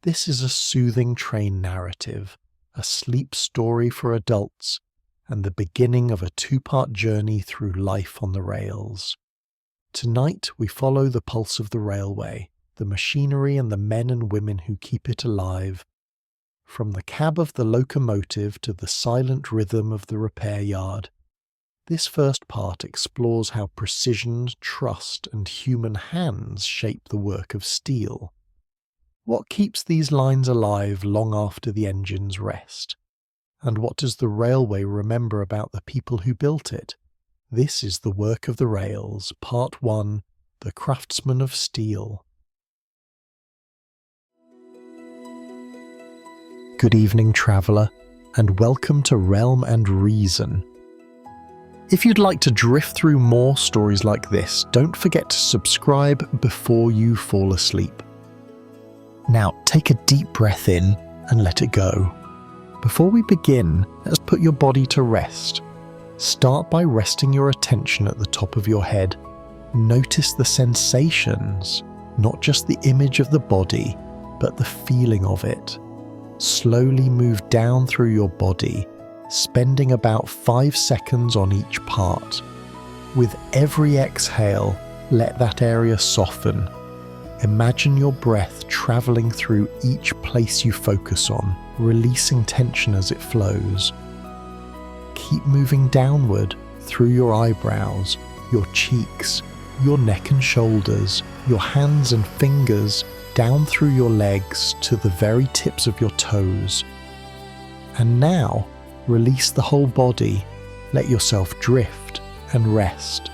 This is a soothing train narrative, a sleep story for adults, and the beginning of a two-part journey through life on the rails. Tonight we follow the pulse of the railway, the machinery and the men and women who keep it alive. From the cab of the locomotive to the silent rhythm of the repair yard. This first part explores how precision, trust, and human hands shape the work of steel. What keeps these lines alive long after the engines rest? And what does the railway remember about the people who built it? This is The Work of the Rails, Part 1, The Craftsmen of Steel. Good evening, traveller, and welcome to Realm and Reason. If you'd like to drift through more stories like this, don't forget to subscribe before you fall asleep. Now, take a deep breath in and let it go. Before we begin, let's put your body to rest. Start by resting your attention at the top of your head. Notice the sensations, not just the image of the body, but the feeling of it. Slowly move down through your body, spending about 5 seconds on each part. With every exhale, let that area soften. Imagine your breath traveling through each place you focus on, releasing tension as it flows. Keep moving downward through your eyebrows, your cheeks, your neck and shoulders, your hands and fingers, down through your legs to the very tips of your toes. And now, release the whole body, let yourself drift and rest.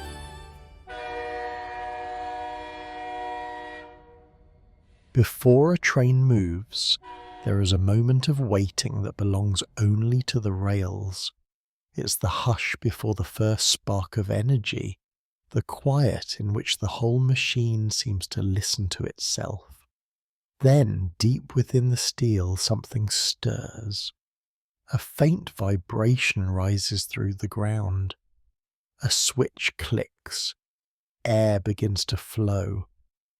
Before a train moves, there is a moment of waiting that belongs only to the rails. It's the hush before the first spark of energy, the quiet in which the whole machine seems to listen to itself. Then, deep within the steel, something stirs. A faint vibration rises through the ground. A switch clicks. Air begins to flow.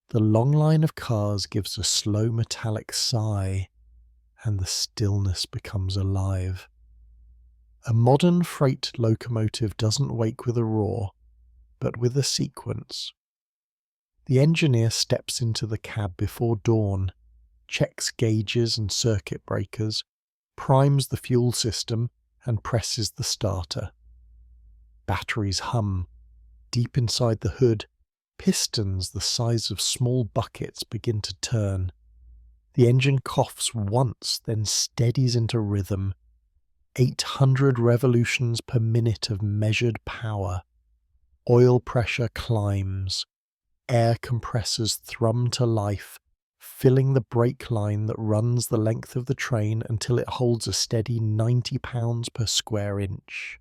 The long line of cars gives a slow metallic sigh, and the stillness becomes alive. A modern freight locomotive doesn't wake with a roar, but with a sequence. The engineer steps into the cab before dawn, checks gauges and circuit breakers, primes the fuel system, and presses the starter. Batteries hum. Deep inside the hood, pistons the size of small buckets begin to turn. The engine coughs once, then steadies into rhythm. 800 revolutions per minute of measured power. Oil pressure climbs. Air compressors thrum to life, filling the brake line that runs the length of the train until it holds a steady 90 pounds per square inch.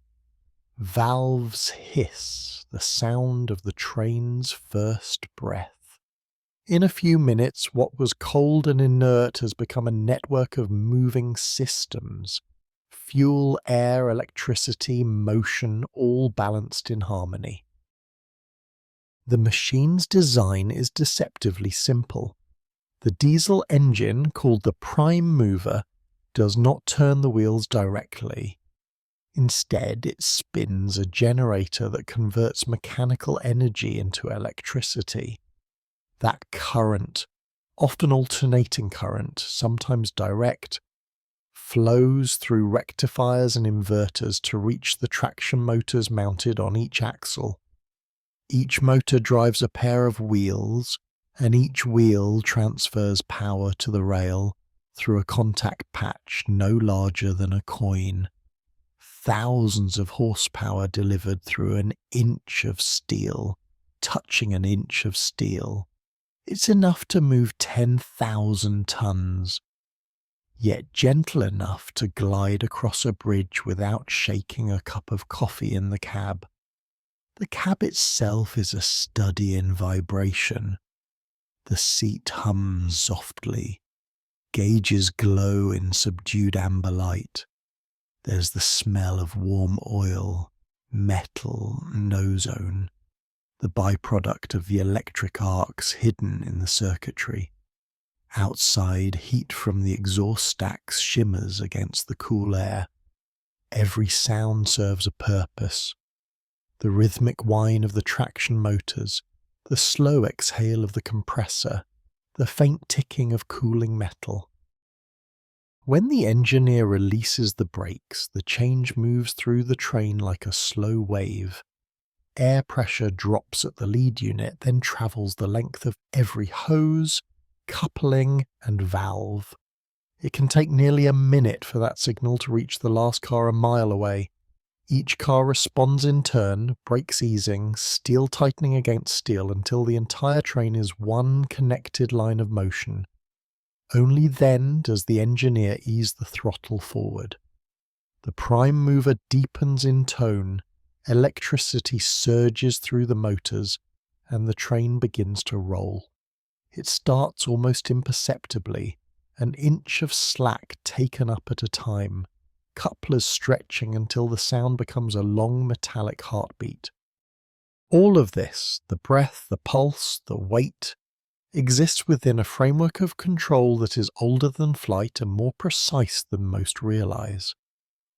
Valves hiss, the sound of the train's first breath. In a few minutes, what was cold and inert has become a network of moving systems. Fuel, air, electricity, motion, all balanced in harmony. The machine's design is deceptively simple. The diesel engine, called the prime mover, does not turn the wheels directly. Instead, it spins a generator that converts mechanical energy into electricity. That current, often alternating current, sometimes direct, flows through rectifiers and inverters to reach the traction motors mounted on each axle. Each motor drives a pair of wheels, and each wheel transfers power to the rail through a contact patch no larger than a coin. Thousands of horsepower delivered through an inch of steel, touching an inch of steel. It's enough to move 10,000 tons, yet gentle enough to glide across a bridge without shaking a cup of coffee in the cab. The cab itself is a study in vibration. The seat hums softly. Gauges glow in subdued amber light. There's the smell of warm oil, metal, and ozone, the byproduct of the electric arcs hidden in the circuitry. Outside, heat from the exhaust stacks shimmers against the cool air. Every sound serves a purpose. The rhythmic whine of the traction motors, the slow exhale of the compressor, the faint ticking of cooling metal. When the engineer releases the brakes, the change moves through the train like a slow wave. Air pressure drops at the lead unit, then travels the length of every hose, coupling, and valve. It can take nearly a minute for that signal to reach the last car a mile away. Each car responds in turn, brakes easing, steel tightening against steel until the entire train is one connected line of motion. Only then does the engineer ease the throttle forward. The prime mover deepens in tone, electricity surges through the motors, and the train begins to roll. It starts almost imperceptibly, an inch of slack taken up at a time, couplers stretching until the sound becomes a long metallic heartbeat. All of this, the breath, the pulse, the weight, exists within a framework of control that is older than flight and more precise than most realize.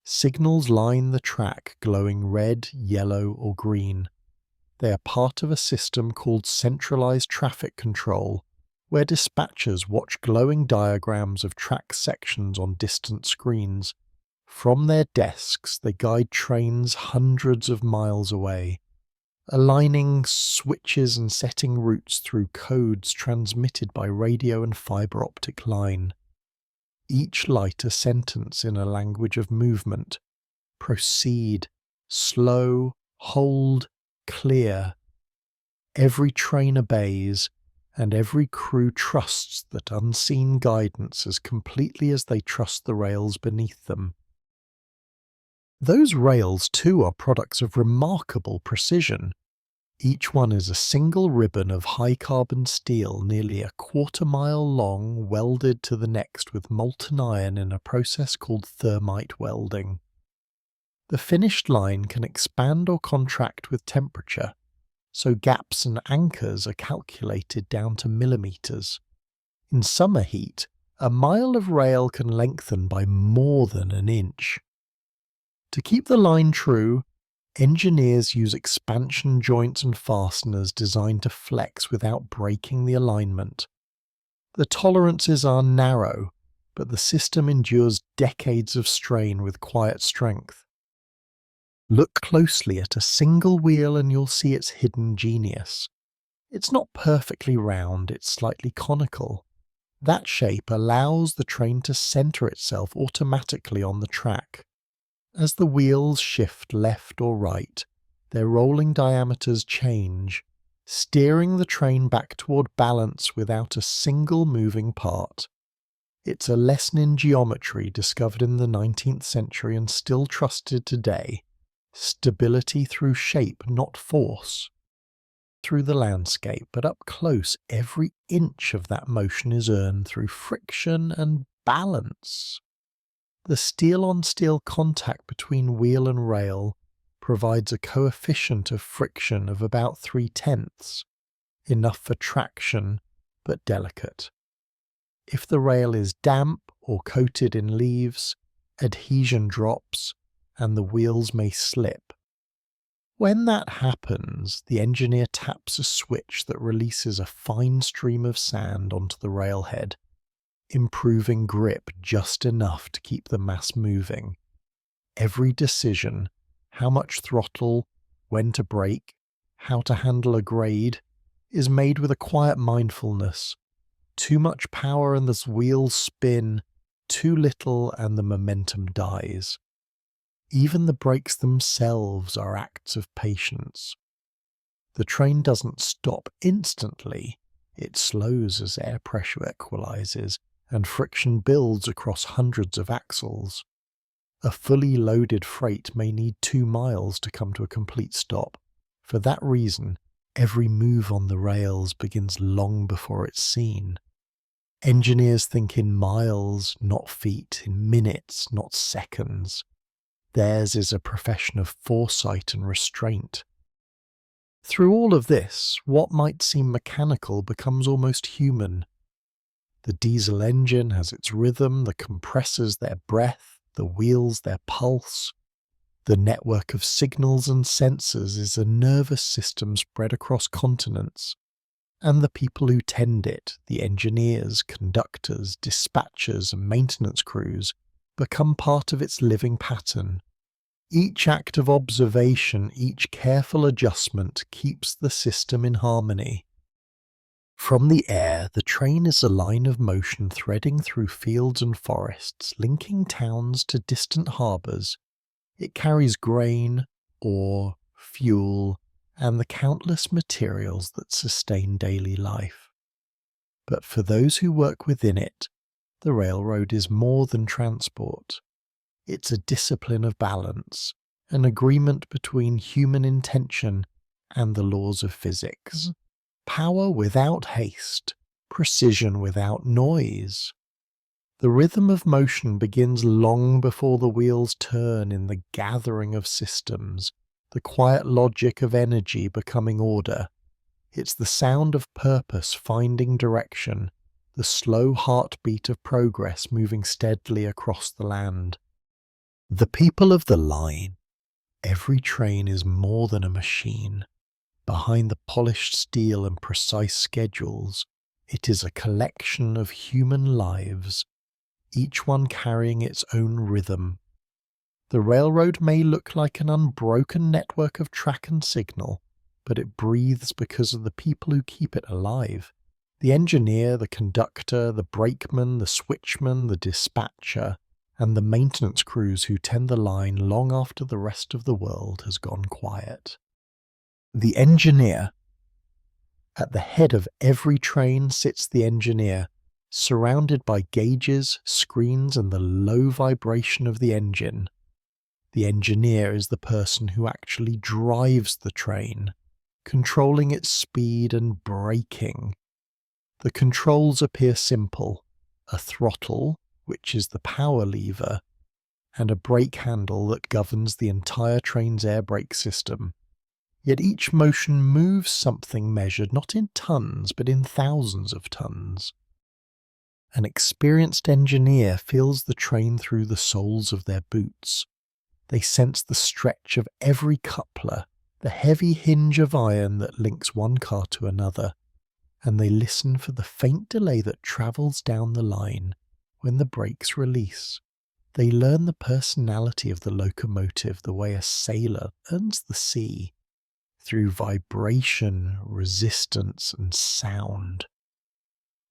Signals line the track, glowing red, yellow, or green. They are part of a system called centralized traffic control, where dispatchers watch glowing diagrams of track sections on distant screens. From their desks, they guide trains hundreds of miles away, aligning switches and setting routes through codes transmitted by radio and fiber optic line. Each light a sentence in a language of movement. Proceed, slow, hold, clear. Every train obeys, and every crew trusts that unseen guidance as completely as they trust the rails beneath them. Those rails, too, are products of remarkable precision. Each one is a single ribbon of high-carbon steel nearly a quarter-mile long, welded to the next with molten iron in a process called thermite welding. The finished line can expand or contract with temperature, so gaps and anchors are calculated down to millimeters. In summer heat, a mile of rail can lengthen by more than an inch. To keep the line true, engineers use expansion joints and fasteners designed to flex without breaking the alignment. The tolerances are narrow, but the system endures decades of strain with quiet strength. Look closely at a single wheel and you'll see its hidden genius. It's not perfectly round, it's slightly conical. That shape allows the train to center itself automatically on the track. As the wheels shift left or right, their rolling diameters change, steering the train back toward balance without a single moving part. It's a lesson in geometry discovered in the 19th century and still trusted today. Stability through shape, not force. Through the landscape, but up close, every inch of that motion is earned through friction and balance. The steel-on-steel contact between wheel and rail provides a coefficient of friction of about 3/10, enough for traction, but delicate. If the rail is damp or coated in leaves, adhesion drops and the wheels may slip. When that happens, the engineer taps a switch that releases a fine stream of sand onto the railhead, improving grip just enough to keep the mass moving. Every decision, how much throttle, when to brake, how to handle a grade, is made with a quiet mindfulness. Too much power and the wheels spin, too little and the momentum dies. Even the brakes themselves are acts of patience. The train doesn't stop instantly, it slows as air pressure equalizes and friction builds across hundreds of axles. A fully loaded freight may need 2 miles to come to a complete stop. For that reason, every move on the rails begins long before it's seen. Engineers think in miles, not feet, in minutes, not seconds. Theirs is a profession of foresight and restraint. Through all of this, what might seem mechanical becomes almost human. The diesel engine has its rhythm, the compressors their breath, the wheels their pulse. The network of signals and sensors is a nervous system spread across continents, and the people who tend it, the engineers, conductors, dispatchers, and maintenance crews, become part of its living pattern. Each act of observation, each careful adjustment keeps the system in harmony. From the air, the train is a line of motion threading through fields and forests, linking towns to distant harbours. It carries grain, ore, fuel, and the countless materials that sustain daily life. But for those who work within it, the railroad is more than transport. It's a discipline of balance, an agreement between human intention and the laws of physics. Power without haste, precision without noise. The rhythm of motion begins long before the wheels turn in the gathering of systems, the quiet logic of energy becoming order. It's the sound of purpose finding direction, the slow heartbeat of progress moving steadily across the land. The people of the line. Every train is more than a machine. Behind the polished steel and precise schedules, it is a collection of human lives, each one carrying its own rhythm. The railroad may look like an unbroken network of track and signal, but it breathes because of the people who keep it alive. The engineer, the conductor, the brakeman, the switchman, the dispatcher, and the maintenance crews who tend the line long after the rest of the world has gone quiet. The engineer. At the head of every train sits the engineer, surrounded by gauges, screens, and the low vibration of the engine. The engineer is the person who actually drives the train, controlling its speed and braking. The controls appear simple: a throttle, which is the power lever, and a brake handle that governs the entire train's air brake system. Yet each motion moves something measured not in tons, but in thousands of tons. An experienced engineer feels the train through the soles of their boots. They sense the stretch of every coupler, the heavy hinge of iron that links one car to another, and they listen for the faint delay that travels down the line when the brakes release. They learn the personality of the locomotive the way a sailor learns the sea, through vibration, resistance, and sound.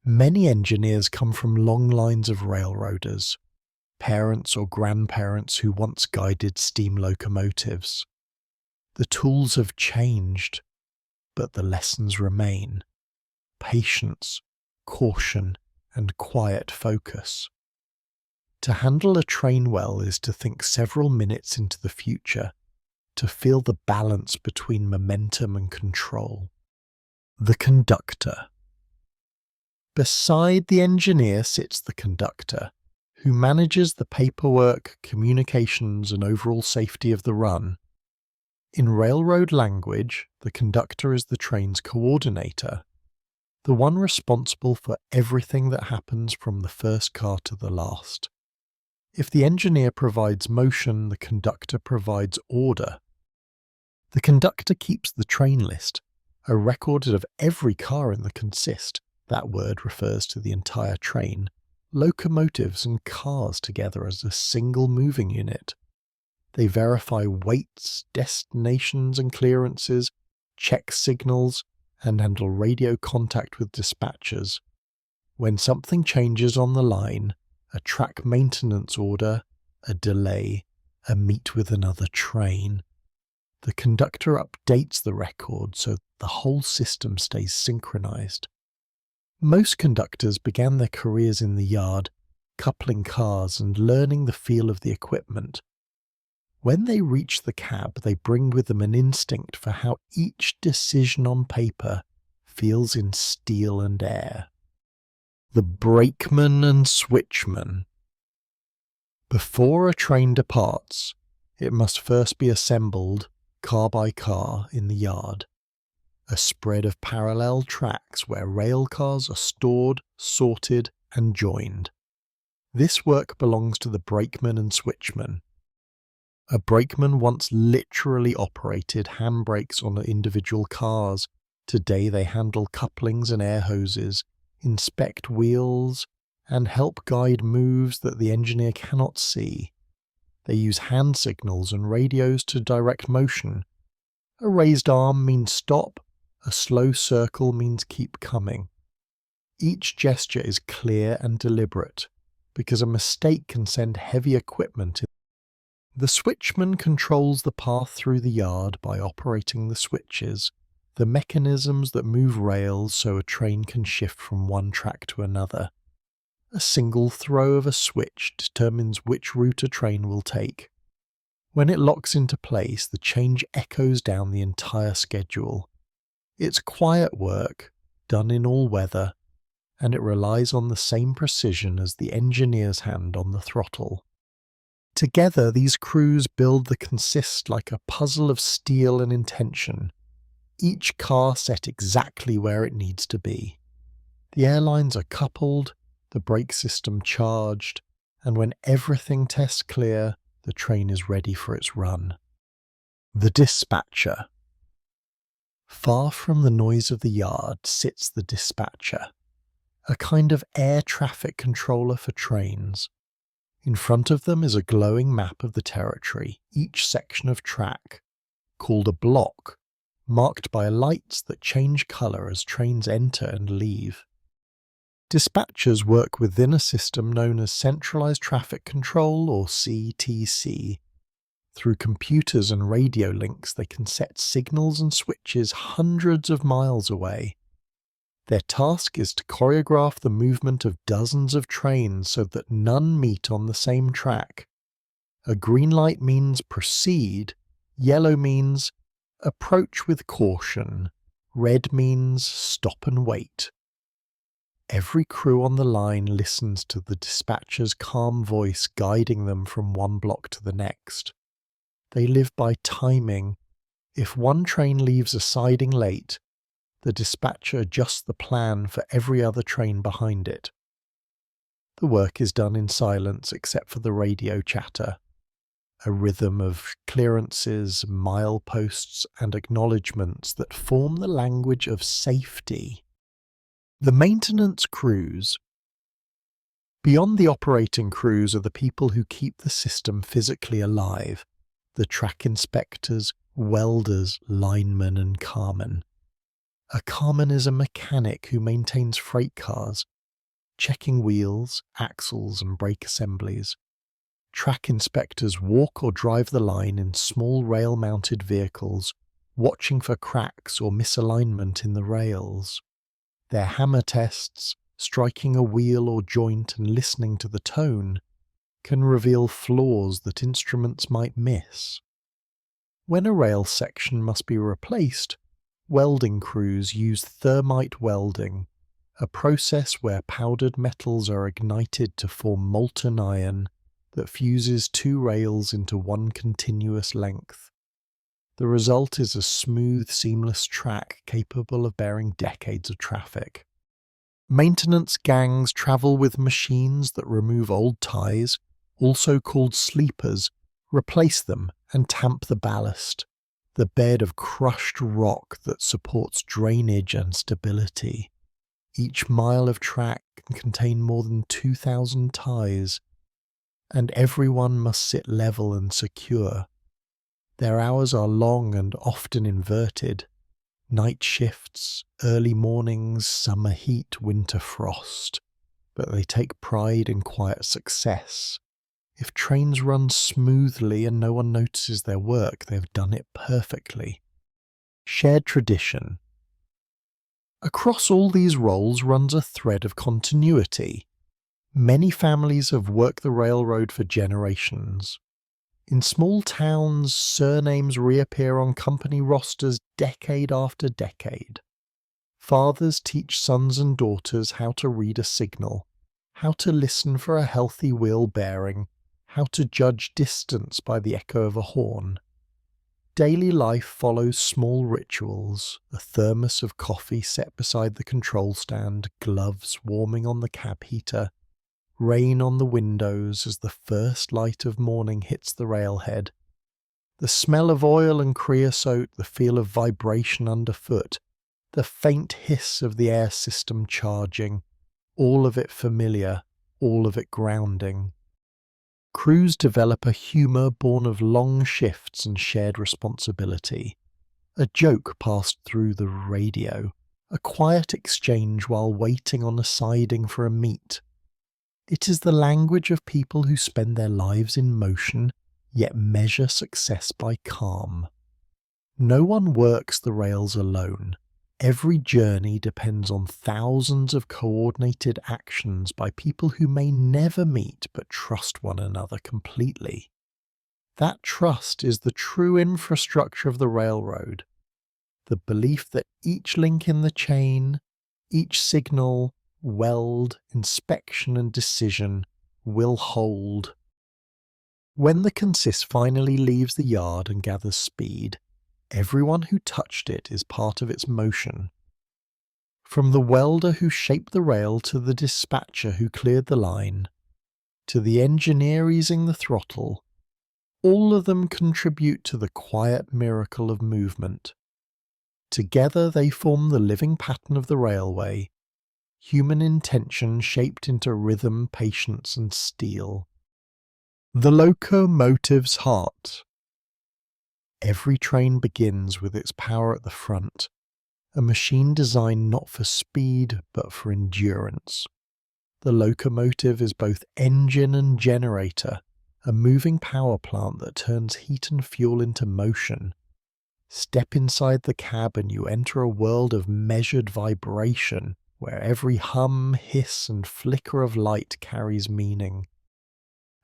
Many engineers come from long lines of railroaders, parents or grandparents who once guided steam locomotives. The tools have changed, but the lessons remain: patience, caution, and quiet focus. To handle a train well is to think several minutes into the future, to feel the balance between momentum and control. The conductor. Beside the engineer sits the conductor, who manages the paperwork, communications, and overall safety of the run. In railroad language, the conductor is the train's coordinator, the one responsible for everything that happens from the first car to the last. If the engineer provides motion, the conductor provides order. The conductor keeps the train list, a record of every car in the consist. That word refers to the entire train, locomotives and cars together as a single moving unit. They verify weights, destinations and clearances, check signals, and handle radio contact with dispatchers. When something changes on the line, a track maintenance order, a delay, a meet with another train, the conductor updates the record so the whole system stays synchronized. Most conductors began their careers in the yard, coupling cars and learning the feel of the equipment. When they reach the cab, they bring with them an instinct for how each decision on paper feels in steel and air. The brakeman and switchman. Before a train departs, it must first be assembled, car by car, in the yard. A spread of parallel tracks where rail cars are stored, sorted, and joined. This work belongs to the brakeman and switchman. A brakeman once literally operated handbrakes on individual cars. Today they handle couplings and air hoses, inspect wheels, and help guide moves that the engineer cannot see. They use hand signals and radios to direct motion. A raised arm means stop, a slow circle means keep coming. Each gesture is clear and deliberate, because a mistake can send heavy equipment in. The switchman controls the path through the yard by operating the switches, the mechanisms that move rails so a train can shift from one track to another. A single throw of a switch determines which route a train will take. When it locks into place, the change echoes down the entire schedule. It's quiet work, done in all weather, and it relies on the same precision as the engineer's hand on the throttle. Together, these crews build the consist like a puzzle of steel and intention, each car set exactly where it needs to be. The airlines are coupled, the brake system charged, and when everything tests clear, the train is ready for its run. The dispatcher. Far from the noise of the yard sits the dispatcher, a kind of air traffic controller for trains. In front of them is a glowing map of the territory, each section of track, called a block, marked by lights that change colour as trains enter and leave. Dispatchers work within a system known as Centralized Traffic Control, or CTC. Through computers and radio links, they can set signals and switches hundreds of miles away. Their task is to choreograph the movement of dozens of trains so that none meet on the same track. A green light means proceed, yellow means approach with caution, red means stop and wait. Every crew on the line listens to the dispatcher's calm voice guiding them from one block to the next. They live by timing. If one train leaves a siding late, the dispatcher adjusts the plan for every other train behind it. The work is done in silence except for the radio chatter, a rhythm of clearances, mileposts, and acknowledgements that form the language of safety. The maintenance crews. Beyond the operating crews are the people who keep the system physically alive, the track inspectors, welders, linemen, and carmen. A carman is a mechanic who maintains freight cars, checking wheels, axles, and brake assemblies. Track inspectors walk or drive the line in small rail-mounted vehicles, watching for cracks or misalignment in the rails. Their hammer tests, striking a wheel or joint and listening to the tone, can reveal flaws that instruments might miss. When a rail section must be replaced, welding crews use thermite welding, a process where powdered metals are ignited to form molten iron that fuses two rails into one continuous length. The result is a smooth, seamless track capable of bearing decades of traffic. Maintenance gangs travel with machines that remove old ties, also called sleepers, replace them and tamp the ballast, the bed of crushed rock that supports drainage and stability. Each mile of track can contain more than 2,000 ties, and everyone must sit level and secure. Their hours are long and often inverted. Night shifts, early mornings, summer heat, winter frost. But they take pride in quiet success. If trains run smoothly and no one notices their work, they have done it perfectly. Shared tradition. Across all these roles runs a thread of continuity. Many families have worked the railroad for generations. In small towns, surnames reappear on company rosters decade after decade. Fathers teach sons and daughters how to read a signal, how to listen for a healthy wheel bearing, how to judge distance by the echo of a horn. Daily life follows small rituals, a thermos of coffee set beside the control stand, gloves warming on the cab heater, rain on the windows as the first light of morning hits the railhead, the smell of oil and creosote, the feel of vibration underfoot, the faint hiss of the air system charging, all of it familiar, all of it grounding. Crews develop a humour born of long shifts and shared responsibility. A joke passed through the radio, a quiet exchange while waiting on a siding for a meet. It is the language of people who spend their lives in motion, yet measure success by calm. No one works the rails alone. Every journey depends on thousands of coordinated actions by people who may never meet but trust one another completely. That trust is the true infrastructure of the railroad. The belief that each link in the chain, each signal, weld, inspection and decision will hold. When the consist finally leaves the yard and gathers speed, everyone who touched it is part of its motion. From the welder who shaped the rail to the dispatcher who cleared the line, to the engineer easing the throttle, all of them contribute to the quiet miracle of movement. Together they form the living pattern of the railway, human intention shaped into rhythm, patience and steel. The locomotive's heart. Every train begins with its power at the front, a machine designed not for speed but for endurance. The locomotive is both engine and generator, a moving power plant that turns heat and fuel into motion. Step inside the cab and you enter a world of measured vibration, where every hum, hiss and flicker of light carries meaning.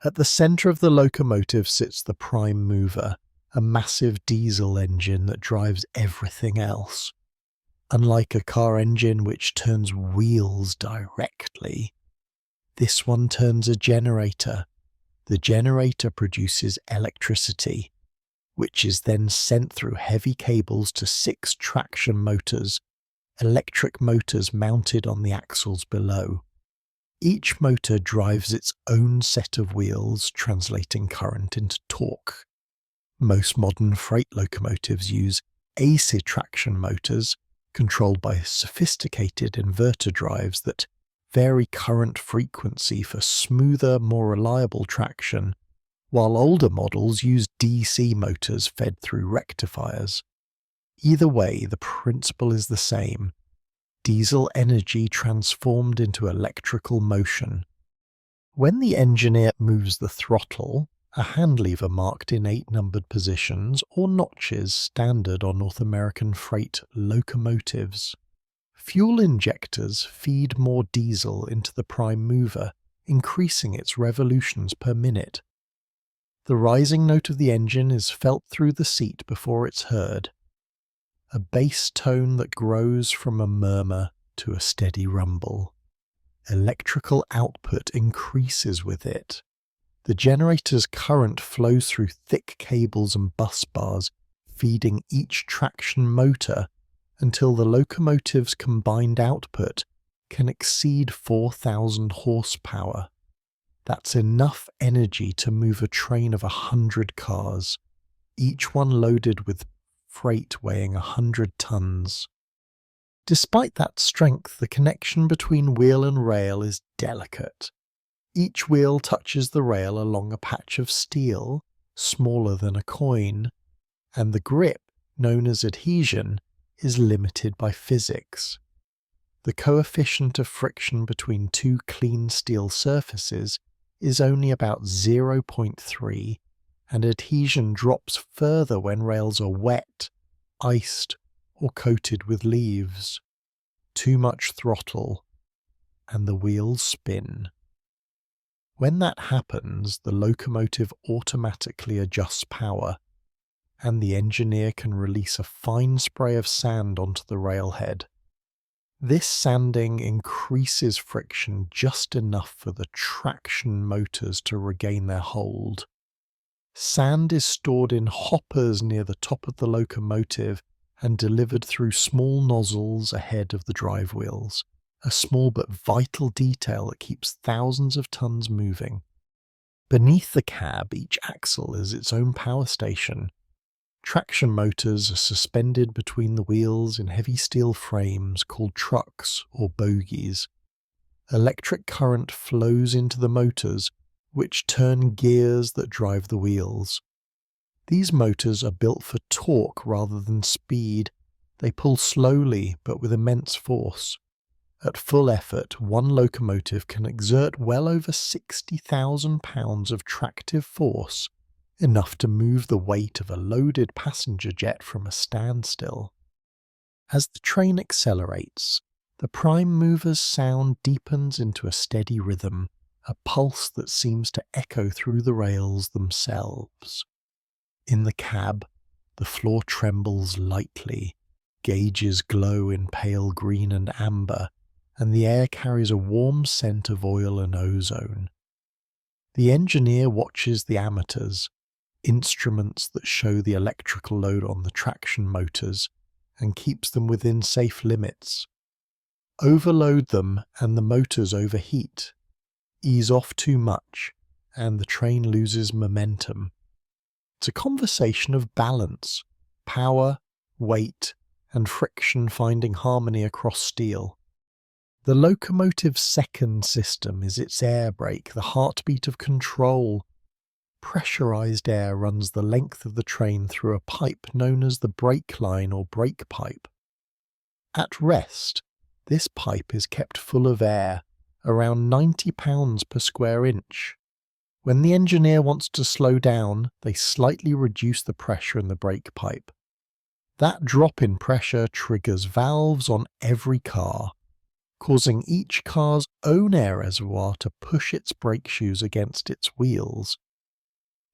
At the centre of the locomotive sits the prime mover, a massive diesel engine that drives everything else. Unlike a car engine which turns wheels directly, this one turns a generator. The generator produces electricity, which is then sent through heavy cables to 6 traction motors, electric motors mounted on the axles below. Each motor drives its own set of wheels, translating current into torque. Most modern freight locomotives use AC traction motors, controlled by sophisticated inverter drives that vary current frequency for smoother, more reliable traction, while older models use DC motors fed through rectifiers. Either way, the principle is the same: diesel energy transformed into electrical motion. When the engineer moves the throttle, a hand lever marked in 8 numbered positions or notches standard on North American freight locomotives. Fuel injectors feed more diesel into the prime mover, increasing its revolutions per minute. The rising note of the engine is felt through the seat before it's heard, a bass tone that grows from a murmur to a steady rumble. Electrical output increases with it. The generator's current flows through thick cables and bus bars, feeding each traction motor until the locomotive's combined output can exceed 4,000 horsepower. That's enough energy to move a train of 100 cars, each one loaded with freight weighing 100 tons. Despite that strength, the connection between wheel and rail is delicate. Each wheel touches the rail along a patch of steel, smaller than a coin, and the grip, known as adhesion, is limited by physics. The coefficient of friction between 2 clean steel surfaces is only about 0.3, and adhesion drops further when rails are wet, iced, or coated with leaves. Too much throttle, and the wheels spin. When that happens, the locomotive automatically adjusts power, and the engineer can release a fine spray of sand onto the railhead. This sanding increases friction just enough for the traction motors to regain their hold. Sand is stored in hoppers near the top of the locomotive and delivered through small nozzles ahead of the drive wheels, a small but vital detail that keeps thousands of tons moving. Beneath the cab, each axle is its own power station. Traction motors are suspended between the wheels in heavy steel frames called trucks or bogies. Electric current flows into the motors, which turn gears that drive the wheels. These motors are built for torque rather than speed. They pull slowly but with immense force. At full effort, one locomotive can exert well over 60,000 pounds of tractive force, enough to move the weight of a loaded passenger jet from a standstill. As the train accelerates, the prime mover's sound deepens into a steady rhythm, a pulse that seems to echo through the rails themselves. In the cab, the floor trembles lightly, gauges glow in pale green and amber, and the air carries a warm scent of oil and ozone. The engineer watches the ammeters, instruments that show the electrical load on the traction motors, and keeps them within safe limits. Overload them and the motors overheat. Ease off too much, and the train loses momentum. It's a conversation of balance, power, weight, and friction finding harmony across steel. The locomotive's second system is its air brake, the heartbeat of control. Pressurized air runs the length of the train through a pipe known as the brake line or brake pipe. At rest, this pipe is kept full of air, around 90 pounds per square inch. When the engineer wants to slow down, they slightly reduce the pressure in the brake pipe. That drop in pressure triggers valves on every car, causing each car's own air reservoir to push its brake shoes against its wheels.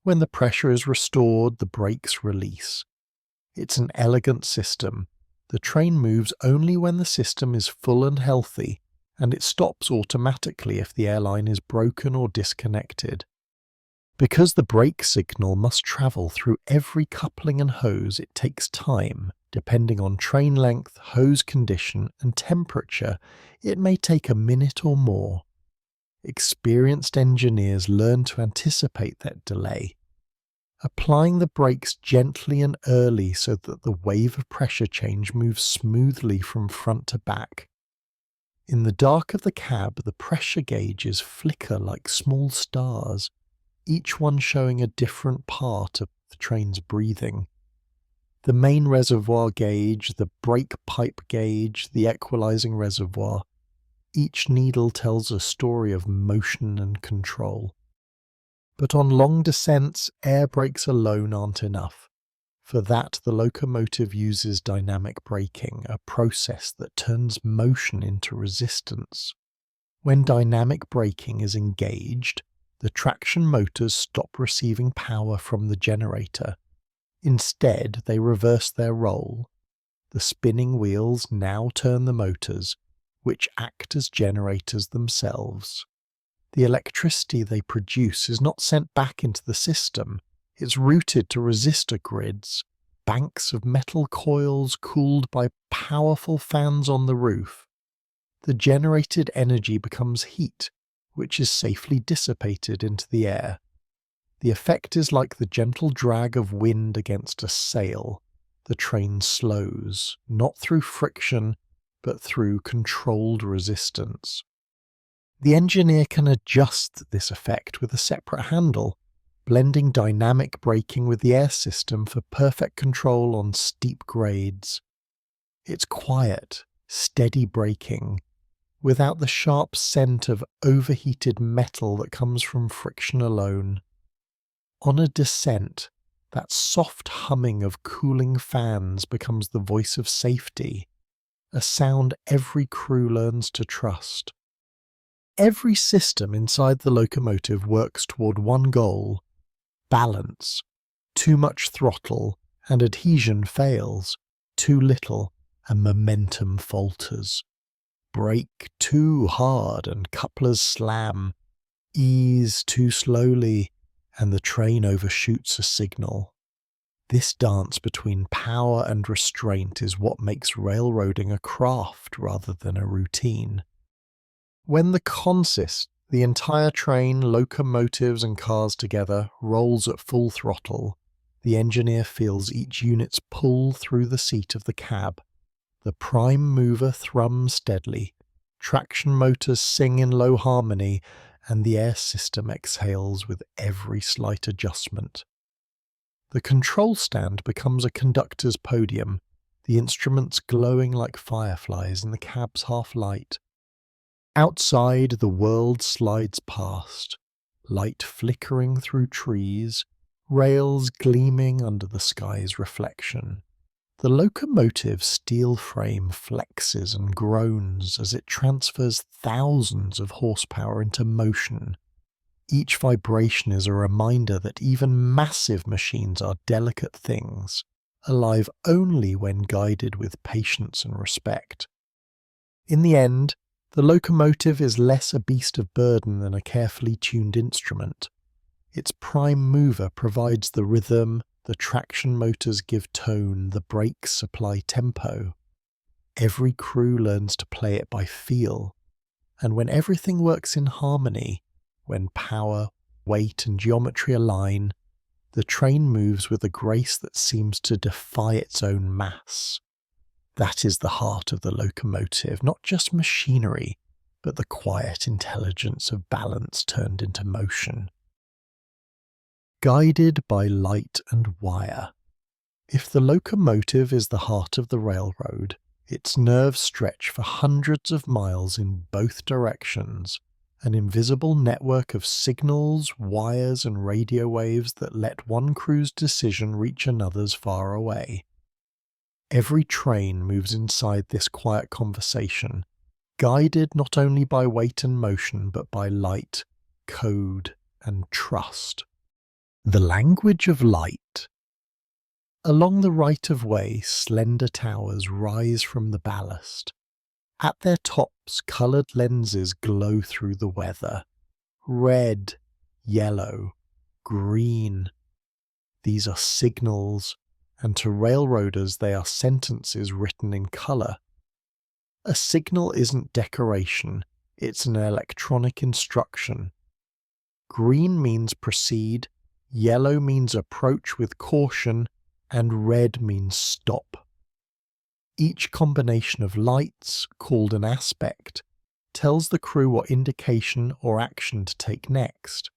When the pressure is restored, the brakes release. It's an elegant system. The train moves only when the system is full and healthy, and it stops automatically if the airline is broken or disconnected. Because the brake signal must travel through every coupling and hose, it takes time. Depending on train length, hose condition, and temperature, it may take a minute or more. Experienced engineers learn to anticipate that delay, applying the brakes gently and early so that the wave of pressure change moves smoothly from front to back. In the dark of the cab, the pressure gauges flicker like small stars, each one showing a different part of the train's breathing. The main reservoir gauge, the brake pipe gauge, the equalizing reservoir. Each needle tells a story of motion and control. But on long descents, air brakes alone aren't enough. For that, the locomotive uses dynamic braking, a process that turns motion into resistance. When dynamic braking is engaged, the traction motors stop receiving power from the generator. Instead, they reverse their role. The spinning wheels now turn the motors, which act as generators themselves. The electricity they produce is not sent back into the system. It's routed to resistor grids, banks of metal coils cooled by powerful fans on the roof. The generated energy becomes heat, which is safely dissipated into the air. The effect is like the gentle drag of wind against a sail. The train slows, not through friction, but through controlled resistance. The engineer can adjust this effect with a separate handle, blending dynamic braking with the air system for perfect control on steep grades. It's quiet, steady braking, without the sharp scent of overheated metal that comes from friction alone. On a descent, that soft humming of cooling fans becomes the voice of safety, a sound every crew learns to trust. Every system inside the locomotive works toward one goal: balance. Too much throttle, and adhesion fails. Too little, and momentum falters. Brake too hard, and couplers slam. Ease too slowly, and the train overshoots a signal. This dance between power and restraint is what makes railroading a craft rather than a routine. When the consist, the entire train, locomotives and cars together, rolls at full throttle, the engineer feels each unit's pull through the seat of the cab. The prime mover thrums steadily, traction motors sing in low harmony, and the air system exhales with every slight adjustment. The control stand becomes a conductor's podium, the instruments glowing like fireflies in the cab's half-light. Outside, the world slides past, light flickering through trees, rails gleaming under the sky's reflection. The locomotive's steel frame flexes and groans as it transfers thousands of horsepower into motion. Each vibration is a reminder that even massive machines are delicate things, alive only when guided with patience and respect. In the end, the locomotive is less a beast of burden than a carefully tuned instrument. Its prime mover provides the rhythm, the traction motors give tone, the brakes supply tempo. Every crew learns to play it by feel, and when everything works in harmony, when power, weight and geometry align, the train moves with a grace that seems to defy its own mass. That is the heart of the locomotive, not just machinery, but the quiet intelligence of balance turned into motion. Guided by light and wire. If the locomotive is the heart of the railroad, its nerves stretch for hundreds of miles in both directions, an invisible network of signals, wires and radio waves that let one crew's decision reach another's far away. Every train moves inside this quiet conversation, guided not only by weight and motion but by light, code and trust. The language of light. Along the right-of-way, slender towers rise from the ballast. At their tops, coloured lenses glow through the weather. Red, yellow, green. These are signals, and to railroaders they are sentences written in colour. A signal isn't decoration, it's an electronic instruction. Green means proceed, yellow means approach with caution, and red means stop. Each combination of lights, called an aspect, tells the crew what indication or action to take next.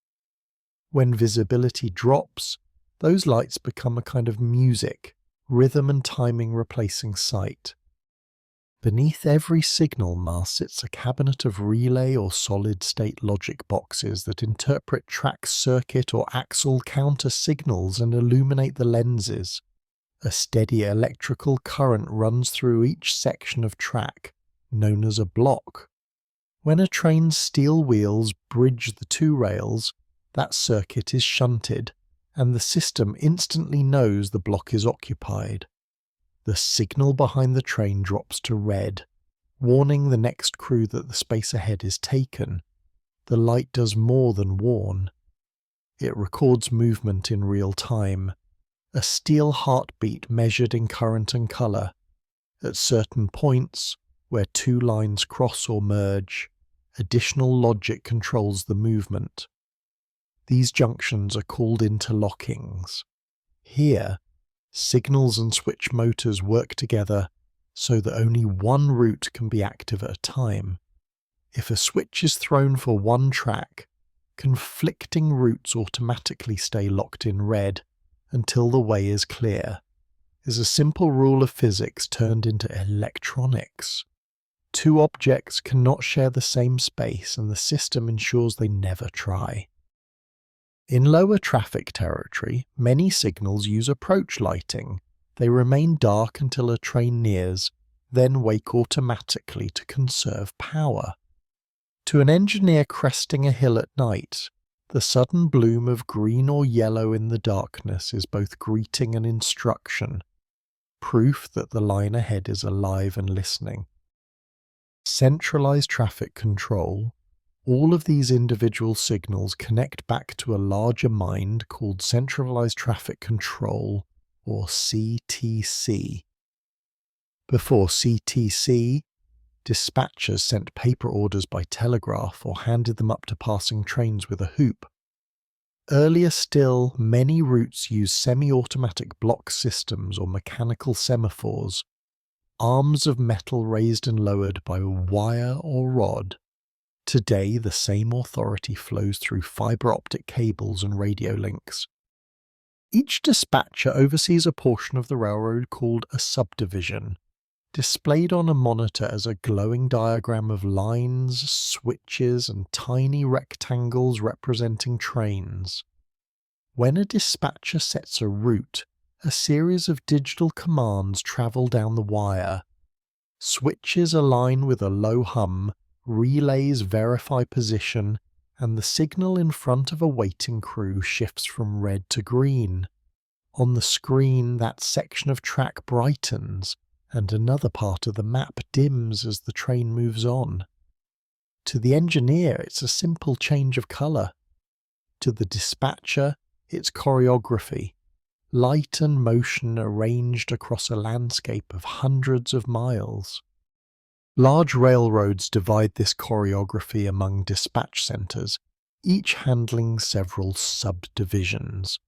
When visibility drops, those lights become a kind of music, rhythm and timing replacing sight. Beneath every signal mast sits a cabinet of relay or solid-state logic boxes that interpret track circuit or axle counter signals and illuminate the lenses. A steady electrical current runs through each section of track, known as a block. When a train's steel wheels bridge the two rails, that circuit is shunted, and the system instantly knows the block is occupied. The signal behind the train drops to red, warning the next crew that the space ahead is taken. The light does more than warn. It records movement in real time, a steel heartbeat measured in current and colour. At certain points, where two lines cross or merge, additional logic controls the movement. These junctions are called interlockings. Here, signals and switch motors work together so that only one route can be active at a time. If a switch is thrown for one track, conflicting routes automatically stay locked in red until the way is clear. Is a simple rule of physics turned into electronics. Two objects cannot share the same space, and the system ensures they never try. In lower traffic territory, many signals use approach lighting. They remain dark until a train nears, then wake automatically to conserve power. To an engineer cresting a hill at night, the sudden bloom of green or yellow in the darkness is both greeting and instruction, proof that the line ahead is alive and listening. Centralized traffic control, All of these individual signals connect back to a larger mind called Centralized Traffic Control, or CTC. Before CTC, dispatchers sent paper orders by telegraph or handed them up to passing trains with a hoop. Earlier still, many routes used semi-automatic block systems or mechanical semaphores, arms of metal raised and lowered by wire or rod. Today, the same authority flows through fiber optic cables and radio links. Each dispatcher oversees a portion of the railroad called a subdivision, displayed on a monitor as a glowing diagram of lines, switches, and tiny rectangles representing trains. When a dispatcher sets a route, a series of digital commands travel down the wire. Switches align with a low hum, relays verify position, and the signal in front of a waiting crew shifts from red to green. On the screen, that section of track brightens, and another part of the map dims as the train moves on. To the engineer, it's a simple change of colour. To the dispatcher, it's choreography, light and motion arranged across a landscape of hundreds of miles. Large railroads divide this choreography among dispatch centres, each handling several subdivisions.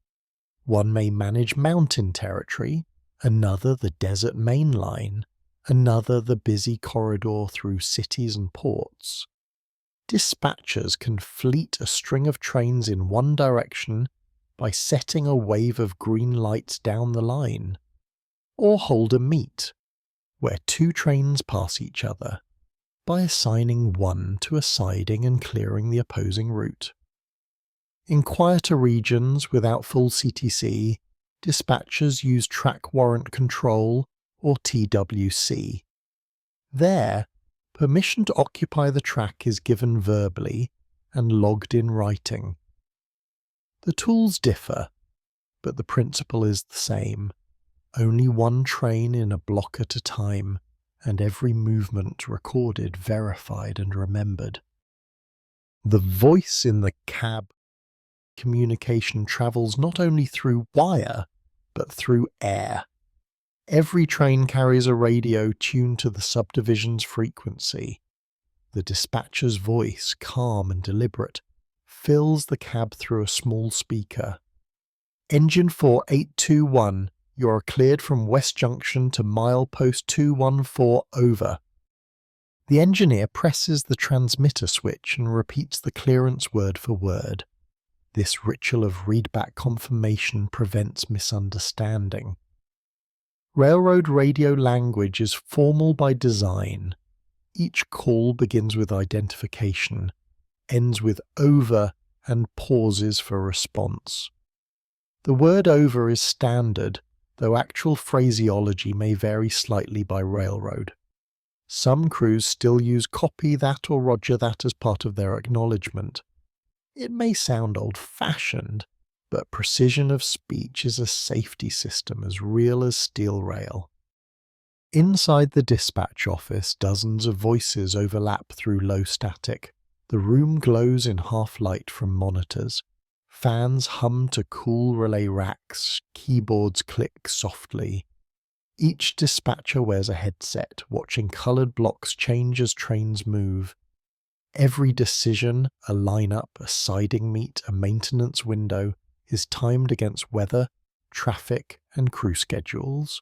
One may manage mountain territory, another the desert main line, another the busy corridor through cities and ports. Dispatchers can fleet a string of trains in one direction by setting a wave of green lights down the line, or hold a meet, where two trains pass each other, by assigning one to a siding and clearing the opposing route. In quieter regions without full CTC, dispatchers use track warrant control, or TWC. There, permission to occupy the track is given verbally and logged in writing. The tools differ, but the principle is the same. Only one train in a block at a time, and every movement recorded, verified, and remembered. The voice in the cab communication travels not only through wire, but through air. Every train carries a radio tuned to the subdivision's frequency. The dispatcher's voice, calm and deliberate, fills the cab through a small speaker. Engine 4821, you are cleared from West Junction to milepost 214 over. The engineer presses the transmitter switch and repeats the clearance word for word. This ritual of readback confirmation prevents misunderstanding. Railroad radio language is formal by design. Each call begins with identification, ends with over, and pauses for response. The word over is standard, though actual phraseology may vary slightly by railroad. Some crews still use copy that or roger that as part of their acknowledgement. It may sound old-fashioned, but precision of speech is a safety system as real as steel rail. Inside the dispatch office, dozens of voices overlap through low static. The room glows in half-light from monitors. Fans hum to cool relay racks, keyboards click softly. Each dispatcher wears a headset, watching coloured blocks change as trains move. Every decision, a lineup, a siding meet, a maintenance window, is timed against weather, traffic, and crew schedules.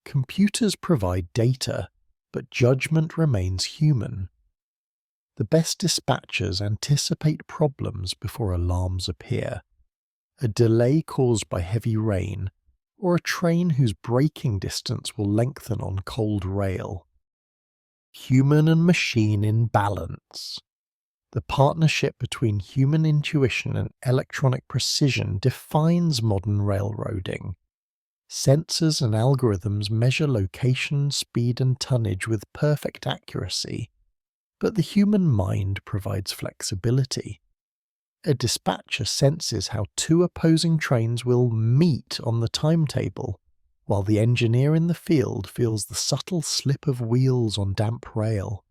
Computers provide data, but judgment remains human. The best dispatchers anticipate problems before alarms appear. A delay caused by heavy rain, or a train whose braking distance will lengthen on cold rail. Human and machine in balance. The partnership between human intuition and electronic precision defines modern railroading. Sensors and algorithms measure location, speed, and tonnage with perfect accuracy, but the human mind provides flexibility. A dispatcher senses how two opposing trains will meet on the timetable, while the engineer in the field feels the subtle slip of wheels on damp rail.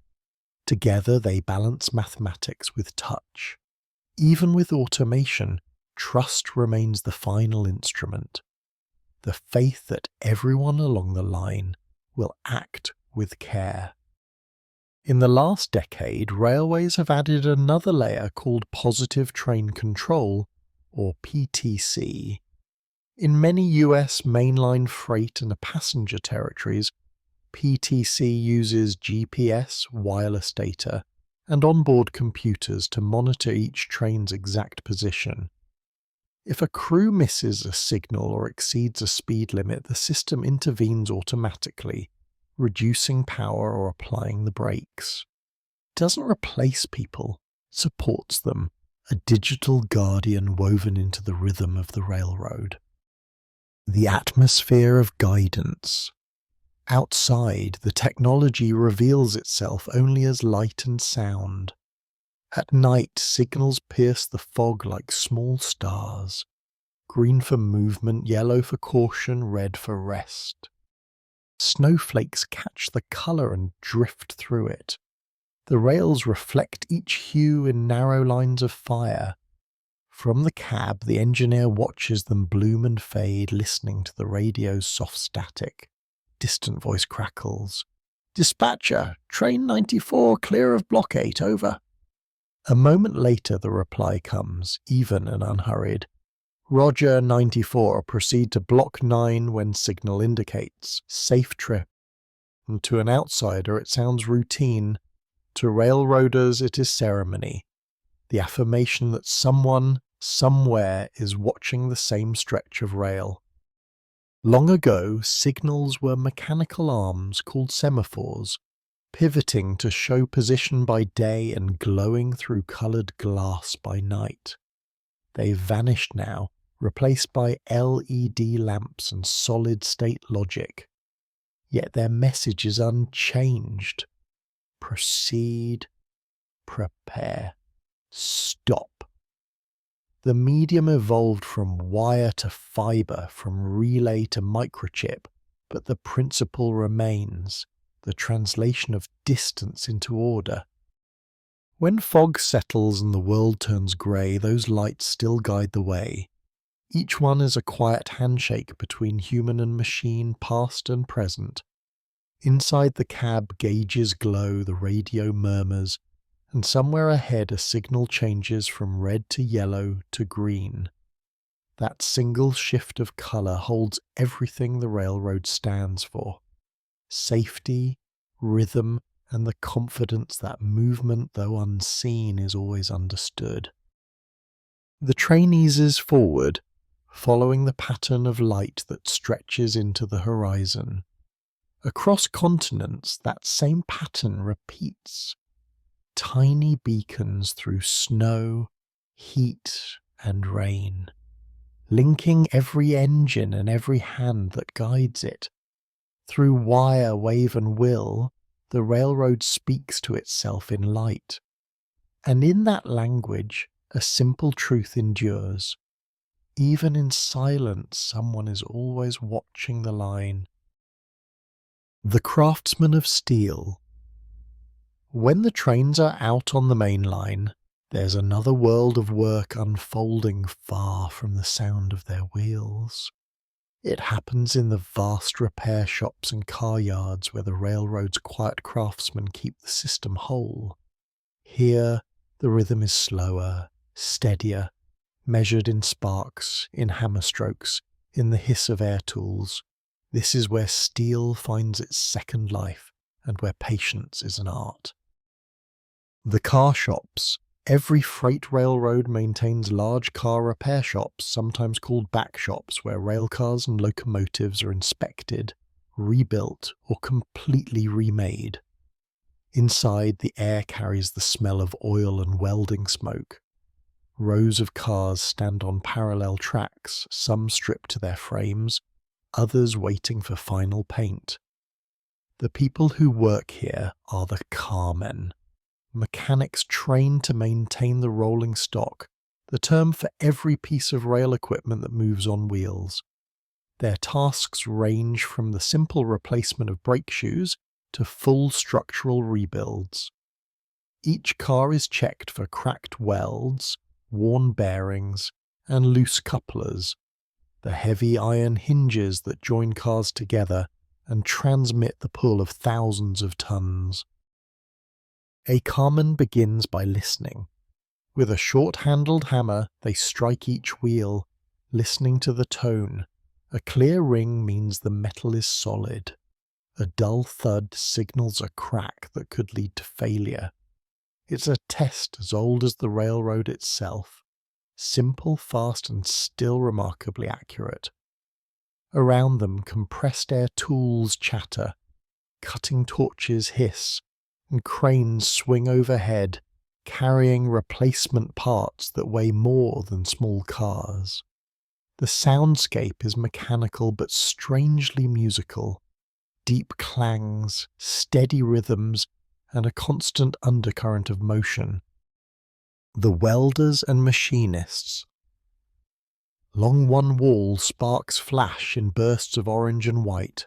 Together they balance mathematics with touch. Even with automation, trust remains the final instrument. The faith that everyone along the line will act with care. In the last decade, railways have added another layer called positive train control, or PTC. In many US mainline freight and passenger territories, PTC uses GPS, wireless data, and onboard computers to monitor each train's exact position. If a crew misses a signal or exceeds a speed limit, the system intervenes automatically, reducing power or applying the brakes. It doesn't replace people, it supports them, a digital guardian woven into the rhythm of the railroad. The atmosphere of guidance. Outside, the technology reveals itself only as light and sound. At night, signals pierce the fog like small stars. Green for movement, yellow for caution, red for rest. Snowflakes catch the colour and drift through it. The rails reflect each hue in narrow lines of fire. From the cab, the engineer watches them bloom and fade, listening to the radio's soft static. Distant voice crackles. "Dispatcher, train 94 clear of block 8, over." A moment later the reply comes, even and unhurried. "Roger 94, proceed to block 9 when signal indicates. Safe trip." And to an outsider it sounds routine. To railroaders it is ceremony. The affirmation that someone, somewhere, is watching the same stretch of rail. Long ago, signals were mechanical arms called semaphores, pivoting to show position by day and glowing through coloured glass by night. They've vanished now, replaced by LED lamps and solid-state logic. Yet their message is unchanged. Proceed, prepare, stop. The medium evolved from wire to fibre, from relay to microchip, but the principle remains, the translation of distance into order. When fog settles and the world turns grey, those lights still guide the way. Each one is a quiet handshake between human and machine, past and present. Inside the cab, gauges glow, the radio murmurs, and somewhere ahead a signal changes from red to yellow to green. That single shift of colour holds everything the railroad stands for. Safety, rhythm, and the confidence that movement, though unseen, is always understood. The train eases forward, following the pattern of light that stretches into the horizon. Across continents, that same pattern repeats. Tiny beacons through snow, heat, and rain, linking every engine and every hand that guides it. Through wire, wave, and will, the railroad speaks to itself in light. And in that language, a simple truth endures. Even in silence, someone is always watching the line. The craftsmen of steel. When the trains are out on the main line, there's another world of work unfolding far from the sound of their wheels. It happens in the vast repair shops and car yards where the railroad's quiet craftsmen keep the system whole. Here, the rhythm is slower, steadier, measured in sparks, in hammer strokes, in the hiss of air tools. This is where steel finds its second life, and where patience is an art. The car shops. Every freight railroad maintains large car repair shops, sometimes called back shops, where railcars and locomotives are inspected, rebuilt, or completely remade. Inside, the air carries the smell of oil and welding smoke. Rows of cars stand on parallel tracks, some stripped to their frames, others waiting for final paint. The people who work here are the carmen, mechanics trained to maintain the rolling stock, the term for every piece of rail equipment that moves on wheels. Their tasks range from the simple replacement of brake shoes to full structural rebuilds. Each car is checked for cracked welds, worn bearings, and loose couplers, the heavy iron hinges that join cars together and transmit the pull of thousands of tons. A carman begins by listening. With a short-handled hammer, they strike each wheel, listening to the tone. A clear ring means the metal is solid. A dull thud signals a crack that could lead to failure. It's a test as old as the railroad itself. Simple, fast, and still remarkably accurate. Around them, compressed air tools chatter, cutting torches hiss, and cranes swing overhead, carrying replacement parts that weigh more than small cars. The soundscape is mechanical but strangely musical. Deep clangs, steady rhythms, and a constant undercurrent of motion. The welders and machinists. Along one wall, sparks flash in bursts of orange and white.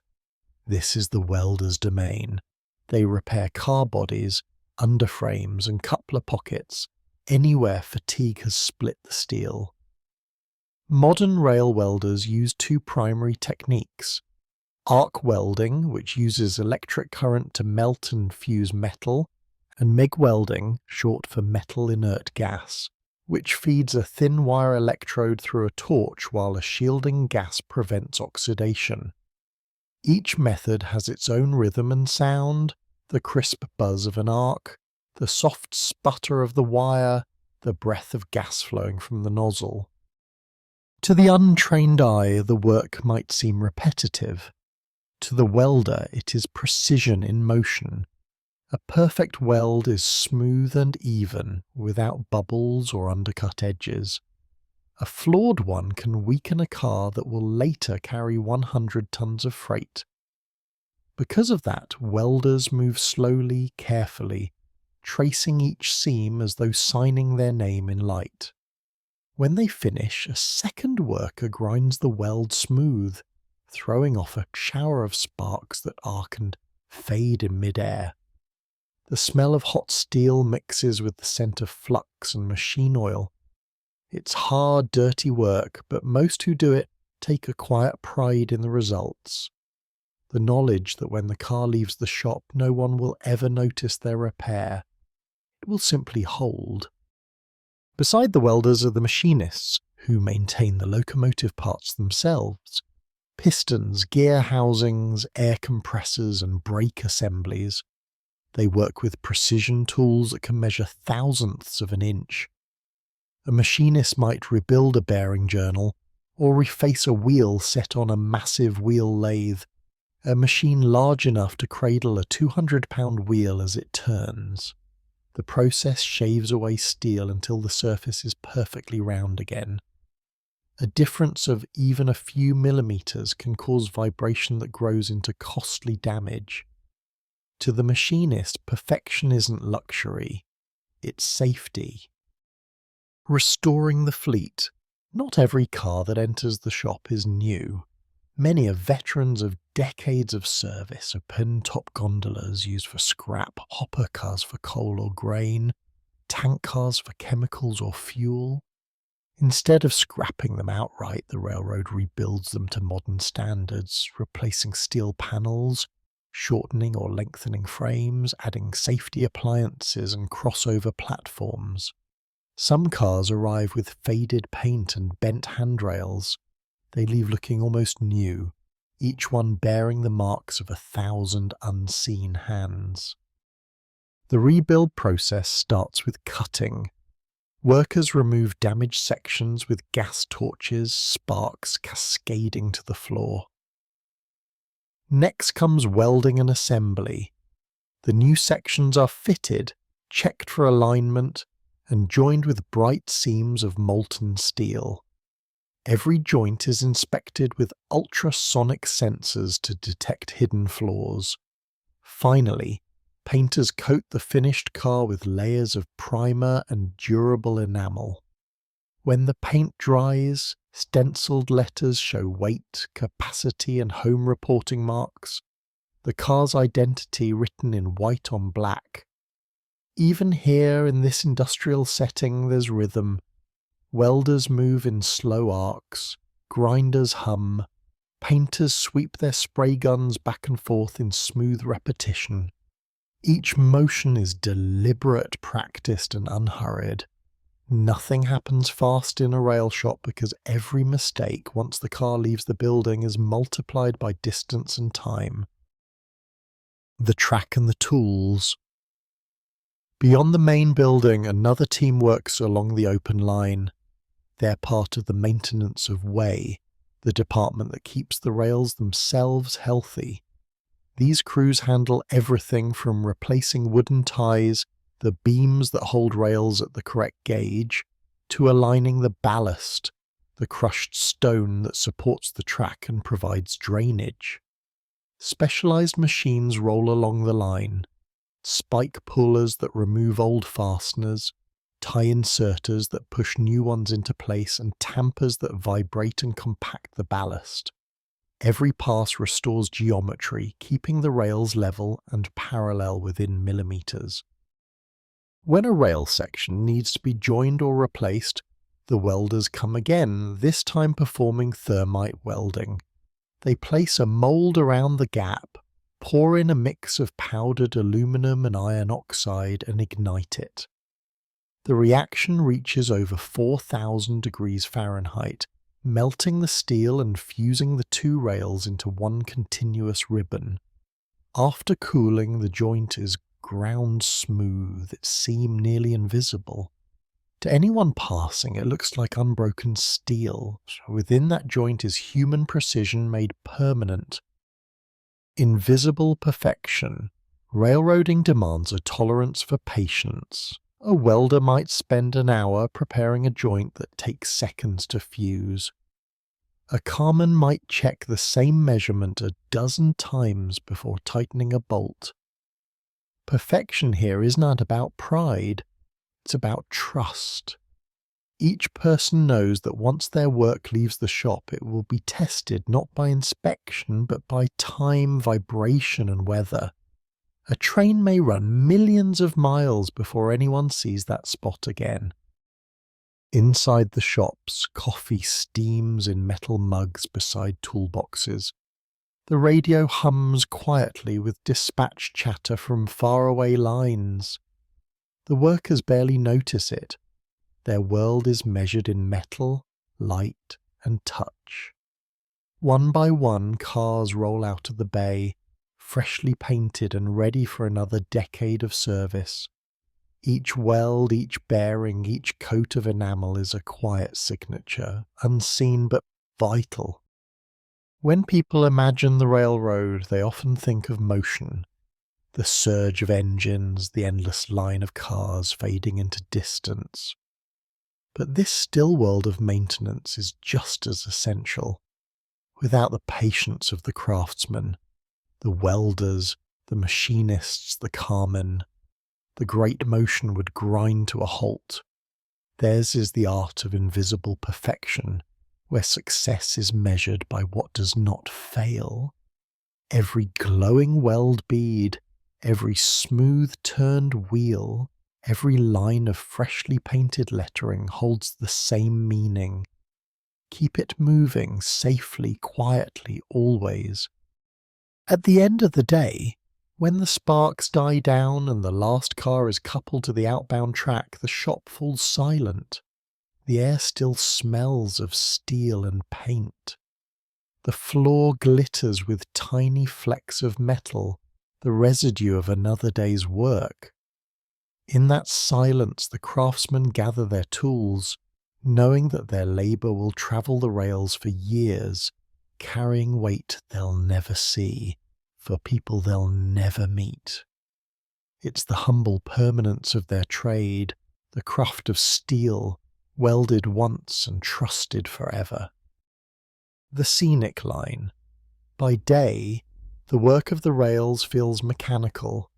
This is the welder's domain. They repair car bodies, underframes, and coupler pockets, anywhere fatigue has split the steel. Modern rail welders use two primary techniques: arc welding, which uses electric current to melt and fuse metal, and MIG welding, short for metal inert gas, which feeds a thin wire electrode through a torch while a shielding gas prevents oxidation. Each method has its own rhythm and sound: the crisp buzz of an arc, the soft sputter of the wire, the breath of gas flowing from the nozzle. To the untrained eye, the work might seem repetitive. To the welder, it is precision in motion. A perfect weld is smooth and even, without bubbles or undercut edges. A flawed one can weaken a car that will later carry 100 tons of freight. Because of that, welders move slowly, carefully, tracing each seam as though signing their name in light. When they finish, a second worker grinds the weld smooth, throwing off a shower of sparks that arc and fade in mid-air. The smell of hot steel mixes with the scent of flux and machine oil. It's hard, dirty work, but most who do it take a quiet pride in the results. The knowledge that when the car leaves the shop, no one will ever notice their repair. It will simply hold. Beside the welders are the machinists, who maintain the locomotive parts themselves. Pistons, gear housings, air compressors, and brake assemblies. They work with precision tools that can measure thousandths of an inch. A machinist might rebuild a bearing journal, or reface a wheel set on a massive wheel lathe, a machine large enough to cradle a 200-pound wheel as it turns. The process shaves away steel until the surface is perfectly round again. A difference of even a few millimeters can cause vibration that grows into costly damage. To the machinist, perfection isn't luxury, it's safety. Restoring the fleet. Not every car that enters the shop is new. Many are veterans of decades of service, open-top gondolas used for scrap, hopper cars for coal or grain, tank cars for chemicals or fuel. Instead of scrapping them outright, the railroad rebuilds them to modern standards, replacing steel panels, shortening or lengthening frames, adding safety appliances and crossover platforms. Some cars arrive with faded paint and bent handrails. They leave looking almost new, each one bearing the marks of 1,000 unseen hands. The rebuild process starts with cutting. Workers remove damaged sections with gas torches, sparks cascading to the floor. Next comes welding and assembly. The new sections are fitted, checked for alignment, and joined with bright seams of molten steel. Every joint is inspected with ultrasonic sensors to detect hidden flaws. Finally, painters coat the finished car with layers of primer and durable enamel. When the paint dries, stenciled letters show weight, capacity, and home reporting marks, the car's identity written in white on black. Even here in this industrial setting there's rhythm. Welders move in slow arcs, grinders hum, painters sweep their spray guns back and forth in smooth repetition. Each motion is deliberate, practiced and unhurried. Nothing happens fast in a rail shop because every mistake once the car leaves the building is multiplied by distance and time. The track and the tools. Beyond the main building, another team works along the open line. They're part of the maintenance of way, the department that keeps the rails themselves healthy. These crews handle everything from replacing wooden ties, the beams that hold rails at the correct gauge, to aligning the ballast, the crushed stone that supports the track and provides drainage. Specialized machines roll along the line. Spike pullers that remove old fasteners, tie inserters that push new ones into place, and tampers that vibrate and compact the ballast. Every pass restores geometry, keeping the rails level and parallel within millimeters. When a rail section needs to be joined or replaced, the welders come again, this time performing thermite welding. They place a mold around the gap, pour in a mix of powdered aluminum and iron oxide and ignite it. The reaction reaches over 4,000 degrees Fahrenheit, melting the steel and fusing the two rails into one continuous ribbon. After cooling, the joint is ground smooth, its seam nearly invisible. To anyone passing, it looks like unbroken steel. Within that joint is human precision made permanent. Invisible perfection. Railroading demands a tolerance for patience. A welder might spend an hour preparing a joint that takes seconds to fuse. A carman might check the same measurement a dozen times before tightening a bolt. Perfection here is not about pride, it's about trust. Each person knows that once their work leaves the shop, it will be tested not by inspection, but by time, vibration, and weather. A train may run millions of miles before anyone sees that spot again. Inside the shops, coffee steams in metal mugs beside toolboxes. The radio hums quietly with dispatch chatter from faraway lines. The workers barely notice it. Their world is measured in metal, light, and touch. One by one, cars roll out of the bay, freshly painted and ready for another decade of service. Each weld, each bearing, each coat of enamel is a quiet signature, unseen but vital. When people imagine the railroad, they often think of motion. The surge of engines, the endless line of cars fading into distance. But this still world of maintenance is just as essential. Without the patience of the craftsmen, the welders, the machinists, the carmen, the great motion would grind to a halt. Theirs is the art of invisible perfection, where success is measured by what does not fail. Every glowing weld bead, every smooth-turned wheel, every line of freshly painted lettering holds the same meaning. Keep it moving safely, quietly, always. At the end of the day, when the sparks die down and the last car is coupled to the outbound track, the shop falls silent. The air still smells of steel and paint. The floor glitters with tiny flecks of metal, the residue of another day's work. In that silence, the craftsmen gather their tools, knowing that their labour will travel the rails for years, carrying weight they'll never see, for people they'll never meet. It's the humble permanence of their trade, the craft of steel, welded once and trusted forever. The Scenic line. By day, the work of the rails feels mechanical,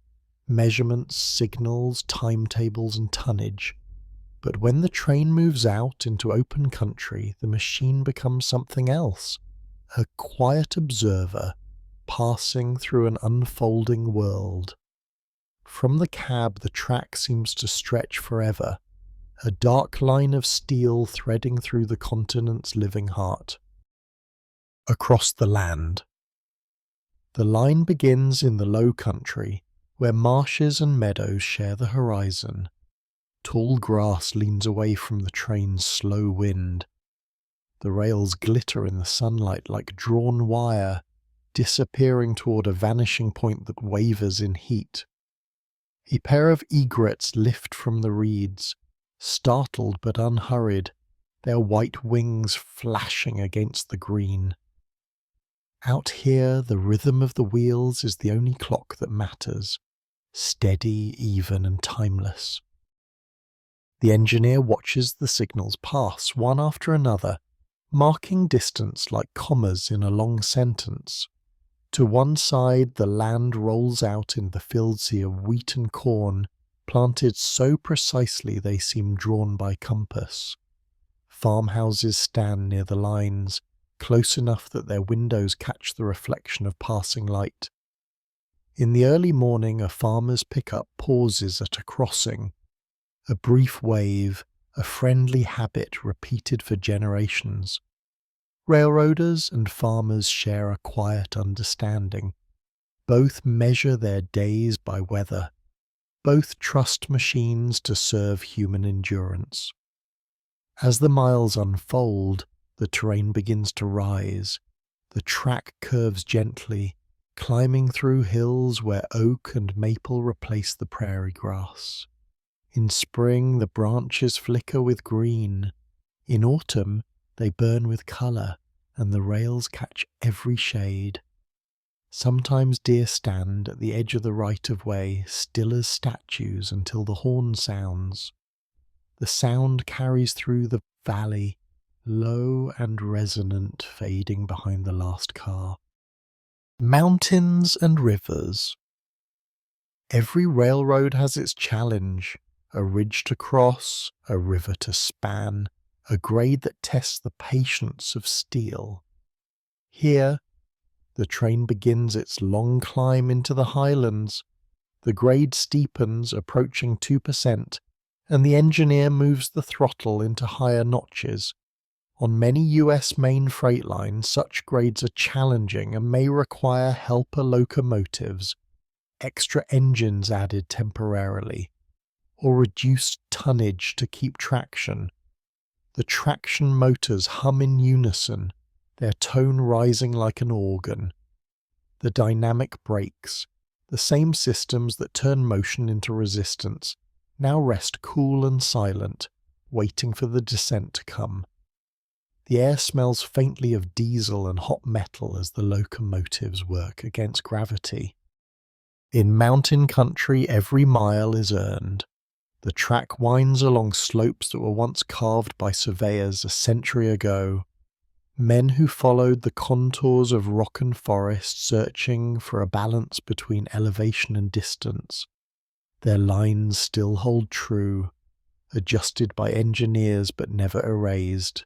measurements, signals, timetables and tonnage. But when the train moves out into open country, the machine becomes something else, a quiet observer passing through an unfolding world. From the cab, the track seems to stretch forever, a dark line of steel threading through the continent's living heart. Across the land. The line begins in the low country, where marshes and meadows share the horizon. Tall grass leans away from the train's slow wind. The rails glitter in the sunlight like drawn wire, disappearing toward a vanishing point that wavers in heat. A pair of egrets lift from the reeds, startled but unhurried, their white wings flashing against the green. Out here, the rhythm of the wheels is the only clock that matters, steady, even, and timeless. The engineer watches the signals pass, one after another, marking distance like commas in a long sentence. To one side, the land rolls out in the field sea of wheat and corn, planted so precisely they seem drawn by compass. Farmhouses stand near the lines, close enough that their windows catch the reflection of passing light. In the early morning, a farmer's pickup pauses at a crossing. A brief wave, a friendly habit repeated for generations. Railroaders and farmers share a quiet understanding. Both measure their days by weather. Both trust machines to serve human endurance. As the miles unfold, the terrain begins to rise. The track curves gently, climbing through hills where oak and maple replace the prairie grass. In spring, the branches flicker with green. In autumn, they burn with colour, and the rails catch every shade. Sometimes deer stand at the edge of the right-of-way, still as statues until the horn sounds. The sound carries through the valley, low and resonant, fading behind the last car. Mountains and rivers. Every railroad has its challenge, a ridge to cross, a river to span, a grade that tests the patience of steel. Here, the train begins its long climb into the highlands. The grade steepens, approaching 2%, and the engineer moves the throttle into higher notches. On many US main freight lines, such grades are challenging and may require helper locomotives, extra engines added temporarily, or reduced tonnage to keep traction. The traction motors hum in unison, their tone rising like an organ. The dynamic brakes, the same systems that turn motion into resistance, now rest cool and silent, waiting for the descent to come. The air smells faintly of diesel and hot metal as the locomotives work against gravity. In mountain country, every mile is earned. The track winds along slopes that were once carved by surveyors a century ago. Men who followed the contours of rock and forest, searching for a balance between elevation and distance. Their lines still hold true, adjusted by engineers but never erased.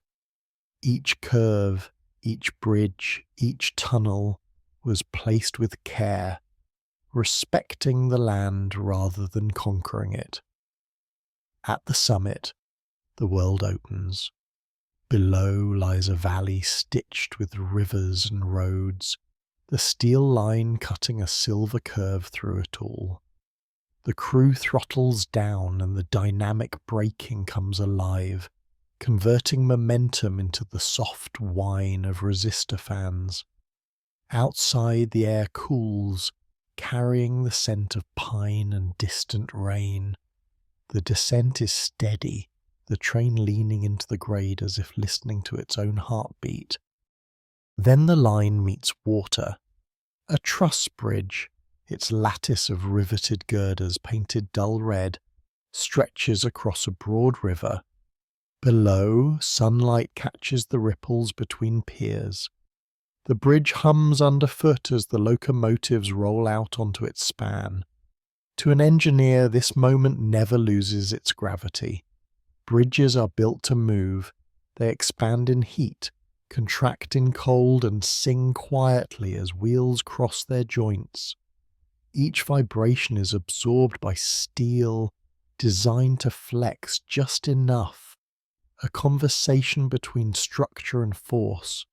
Each curve, each bridge, each tunnel was placed with care, respecting the land rather than conquering it. At the summit, the world opens. Below lies a valley stitched with rivers and roads, the steel line cutting a silver curve through it all. The crew throttles down and the dynamic braking comes alive, converting momentum into the soft whine of resistor fans. Outside, the air cools, carrying the scent of pine and distant rain. The descent is steady, the train leaning into the grade as if listening to its own heartbeat. Then the line meets water. A truss bridge, its lattice of riveted girders painted dull red, stretches across a broad river. Below, sunlight catches the ripples between piers. The bridge hums underfoot as the locomotives roll out onto its span. To an engineer, this moment never loses its gravity. Bridges are built to move. They expand in heat, contract in cold, and sing quietly as wheels cross their joints. Each vibration is absorbed by steel, designed to flex just enough. A conversation between structure and force.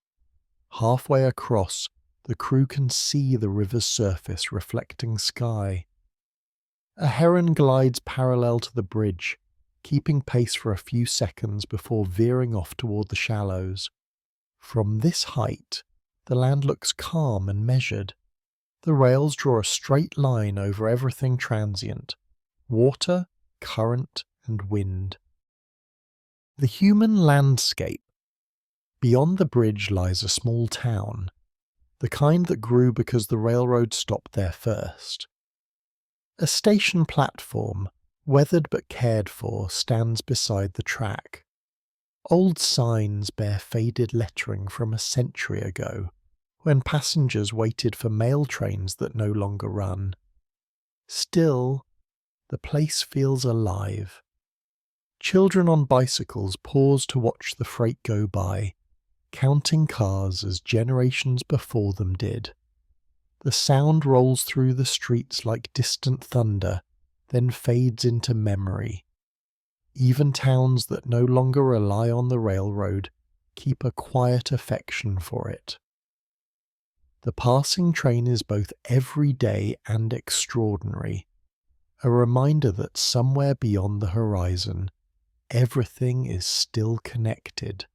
Halfway across, the crew can see the river's surface reflecting sky. A heron glides parallel to the bridge, keeping pace for a few seconds before veering off toward the shallows. From this height, the land looks calm and measured. The rails draw a straight line over everything transient: water, current, and wind. The human landscape. Beyond the bridge lies a small town, the kind that grew because the railroad stopped there first. A station platform, weathered but cared for, stands beside the track. Old signs bear faded lettering from a century ago, when passengers waited for mail trains that no longer run. Still, the place feels alive. Children on bicycles pause to watch the freight go by, counting cars as generations before them did. The sound rolls through the streets like distant thunder, then fades into memory. Even towns that no longer rely on the railroad keep a quiet affection for it. The passing train is both everyday and extraordinary, a reminder that somewhere beyond the horizon, everything is still connected.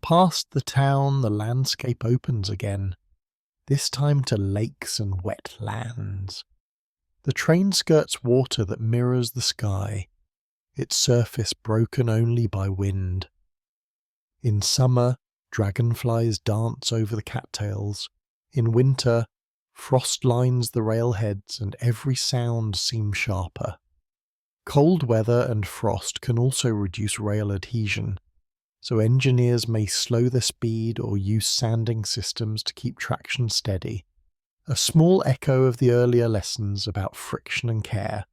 Past the town, the landscape opens again, this time to lakes and wetlands. The train skirts water that mirrors the sky, its surface broken only by wind. In summer, dragonflies dance over the cattails. In winter, frost lines the railheads and every sound seems sharper. Cold weather and frost can also reduce rail adhesion, so engineers may slow their speed or use sanding systems to keep traction steady. A small echo of the earlier lessons about friction and care.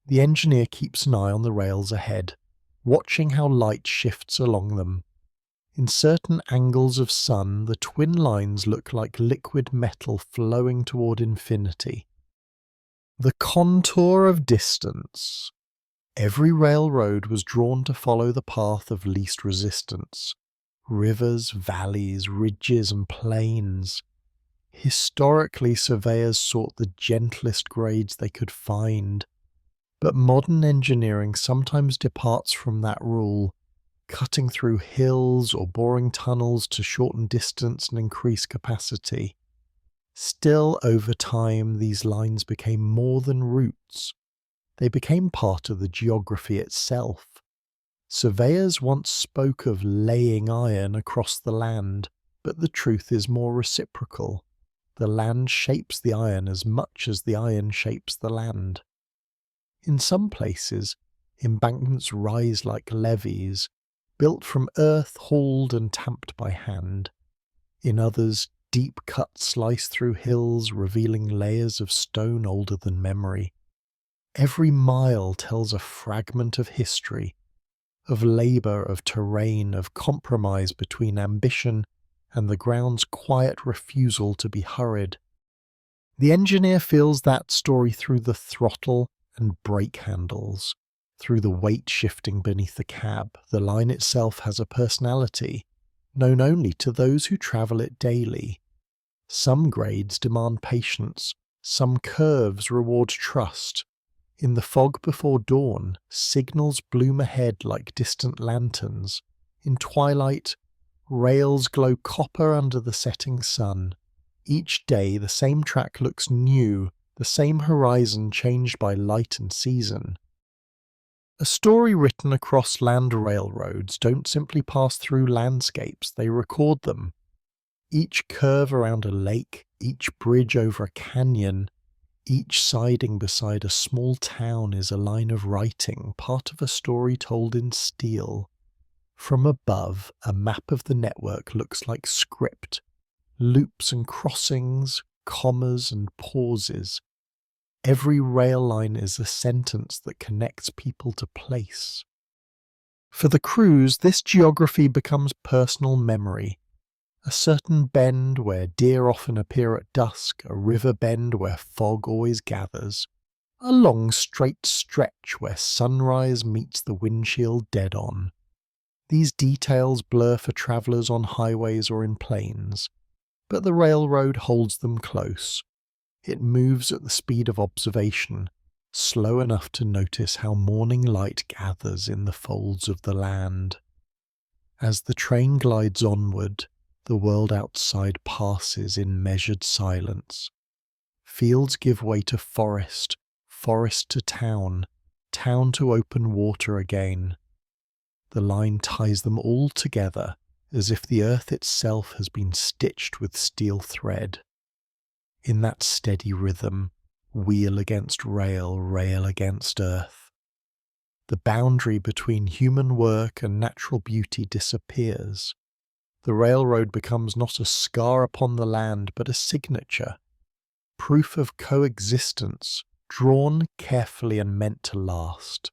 The engineer keeps an eye on the rails ahead, watching how light shifts along them. In certain angles of sun, the twin lines look like liquid metal flowing toward infinity. The contour of distance. Every railroad was drawn to follow the path of least resistance. Rivers, valleys, ridges, and plains. Historically, surveyors sought the gentlest grades they could find. But modern engineering sometimes departs from that rule, cutting through hills or boring tunnels to shorten distance and increase capacity. Still, over time, these lines became more than routes. They became part of the geography itself. Surveyors once spoke of laying iron across the land, but the truth is more reciprocal. The land shapes the iron as much as the iron shapes the land. In some places, embankments rise like levees, built from earth hauled and tamped by hand. In others, deep cuts slice through hills, revealing layers of stone older than memory. Every mile tells a fragment of history, of labour, of terrain, of compromise between ambition and the ground's quiet refusal to be hurried. The engineer feels that story through the throttle and brake handles, through the weight shifting beneath the cab. The line itself has a personality, known only to those who travel it daily. Some grades demand patience, some curves reward trust. In the fog before dawn, signals bloom ahead like distant lanterns. In twilight, rails glow copper under the setting sun. Each day the same track looks new, the same horizon changed by light and season. A story written across land railroads don't simply pass through landscapes, they record them. Each curve around a lake, each bridge over a canyon, each siding beside a small town is a line of writing, part of a story told in steel. From above, a map of the network looks like script, loops and crossings, commas and pauses. Every rail line is a sentence that connects people to place. For the crews, this geography becomes personal memory, A certain bend where deer often appear at dusk, a river bend where fog always gathers, a long straight stretch where sunrise meets the windshield dead on. These details blur for travellers on highways or in plains, but the railroad holds them close. It moves at the speed of observation, slow enough to notice how morning light gathers in the folds of the land. As the train glides onward, the world outside passes in measured silence. Fields give way to forest, forest to town, town to open water again. The line ties them all together, as if the earth itself has been stitched with steel thread. In that steady rhythm, wheel against rail, rail against earth. The boundary between human work and natural beauty disappears. The railroad becomes not a scar upon the land, but a signature, proof of coexistence, drawn carefully and meant to last.